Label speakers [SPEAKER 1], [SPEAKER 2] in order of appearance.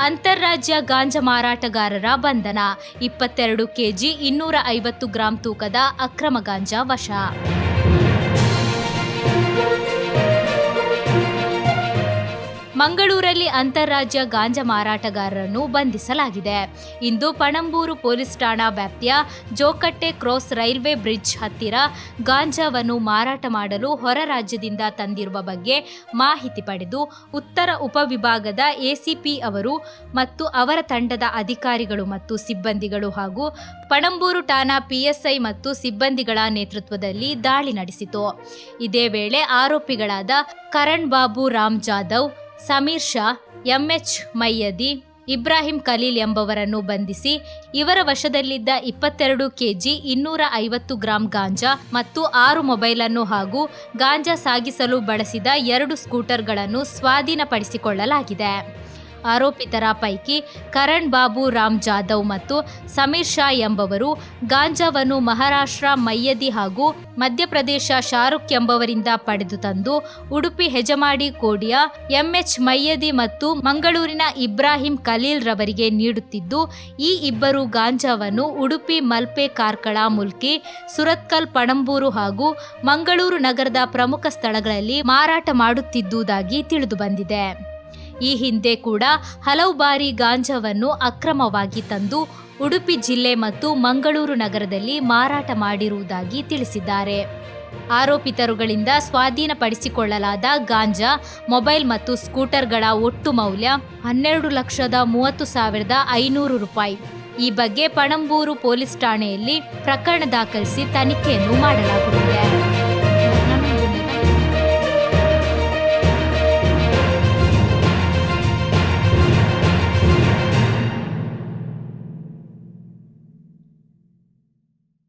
[SPEAKER 1] ಅಂತಾರಾಜ್ಯ ಗಾಂಜಾ ಮಾರಾಟಗಾರರ ಬಂಧನ. 22 ಕೆಜಿ 250 ಗ್ರಾಂ ತೂಕದ ಅಕ್ರಮ ಗಾಂಜಾ ವಶ. ಮಂಗಳೂರಲ್ಲಿ ಅಂತಾರಾಜ್ಯ ಗಾಂಜಾ ಮಾರಾಟಗಾರರನ್ನು ಬಂಧಿಸಲಾಗಿದೆ. ಇಂದು ಪಣಂಬೂರು ಪೊಲೀಸ್ ಠಾಣಾ ವ್ಯಾಪ್ತಿಯ ಜೋಕಟ್ಟೆ ಕ್ರಾಸ್ ರೈಲ್ವೆ ಬ್ರಿಡ್ಜ್ ಹತ್ತಿರ ಗಾಂಜಾವನ್ನು ಮಾರಾಟ ಮಾಡಲು ಹೊರ ರಾಜ್ಯದಿಂದ ತಂದಿರುವ ಬಗ್ಗೆ ಮಾಹಿತಿ ಪಡೆದು ಉತ್ತರ ಉಪವಿಭಾಗದ ಎಸಿಪಿ ಅವರು ಮತ್ತು ಅವರ ತಂಡದ ಅಧಿಕಾರಿಗಳು ಮತ್ತು ಸಿಬ್ಬಂದಿಗಳು ಹಾಗೂ ಪಣಂಬೂರು ಠಾಣಾ ಪಿಎಸ್ಐ ಮತ್ತು ಸಿಬ್ಬಂದಿಗಳ ನೇತೃತ್ವದಲ್ಲಿ ದಾಳಿ ನಡೆಸಿತು. ಇದೇ ವೇಳೆ ಆರೋಪಿಗಳಾದ ಕರಣ್ ಬಾಬು ರಾಮ್ ಜಾಧವ್, ಸಮೀರ್ ಶಾ, ಎಂಎಚ್ ಮೈಯದಿ, ಇಬ್ರಾಹಿಂ ಖಲೀಲ್ ಎಂಬವರನ್ನು ಬಂಧಿಸಿ ಇವರ ವಶದಲ್ಲಿದ್ದ 22 ಕೆಜಿ 250 ಗ್ರಾಂ ಗಾಂಜಾ ಮತ್ತು 6 ಮೊಬೈಲನ್ನು ಹಾಗೂ ಗಾಂಜಾ ಸಾಗಿಸಲು ಬಳಸಿದ 2 ಸ್ಕೂಟರ್ಗಳನ್ನು ಸ್ವಾಧೀನಪಡಿಸಿಕೊಳ್ಳಲಾಗಿದೆ. ಆರೋಪಿತರ ಪೈಕಿ ಕರಣ್ ಬಾಬು ರಾಮ್ ಜಾಧವ್ ಮತ್ತು ಸಮೀರ್ ಶಾ ಎಂಬವರು ಗಾಂಜಾವನ್ನು ಮಹಾರಾಷ್ಟ್ರ ಮೈಯದಿ ಹಾಗೂ ಮಧ್ಯಪ್ರದೇಶ ಶಾರುಖ್ ಎಂಬವರಿಂದ ಪಡೆದು ತಂದು ಉಡುಪಿ ಹೆಜಮಾಡಿ ಕೋಡಿಯ ಎಂಎಚ್ ಮೈಯದಿ ಮತ್ತು ಮಂಗಳೂರಿನ ಇಬ್ರಾಹಿಂ ಖಲೀಲ್ ರವರಿಗೆ ನೀಡುತ್ತಿದ್ದು, ಈ ಇಬ್ಬರು ಗಾಂಜಾವನ್ನು ಉಡುಪಿ ಮಲ್ಪೆ ಕಾರ್ಕಳ ಮುಲ್ಕಿ ಸುರತ್ಕಲ್ ಪಣಂಬೂರು ಹಾಗೂ ಮಂಗಳೂರು ನಗರದ ಪ್ರಮುಖ ಸ್ಥಳಗಳಲ್ಲಿ ಮಾರಾಟ ಮಾಡುತ್ತಿದ್ದುದಾಗಿ ತಿಳಿದು ಬಂದಿದೆ. ಈ ಹಿಂದೆ ಕೂಡ ಹಲವು ಬಾರಿ ಗಾಂಜಾವನ್ನು ಅಕ್ರಮವಾಗಿ ತಂದು ಉಡುಪಿ ಜಿಲ್ಲೆ ಮತ್ತು ಮಂಗಳೂರು ನಗರದಲ್ಲಿ ಮಾರಾಟ ಮಾಡಿರುವುದಾಗಿ ತಿಳಿಸಿದ್ದಾರೆ. ಆರೋಪಿತರುಗಳಿಂದ ಸ್ವಾಧೀನಪಡಿಸಿಕೊಳ್ಳಲಾದ ಗಾಂಜಾ, ಮೊಬೈಲ್ ಮತ್ತು ಸ್ಕೂಟರ್ಗಳ ಒಟ್ಟು ಮೌಲ್ಯ 12,30,500 ರೂಪಾಯಿ. ಈ ಬಗ್ಗೆ ಪಣಂಬೂರು ಪೊಲೀಸ್ ಠಾಣೆಯಲ್ಲಿ ಪ್ರಕರಣ ದಾಖಲಿಸಿ ತನಿಖೆಯನ್ನು ಮಾಡಲಾಗುತ್ತಿದೆ.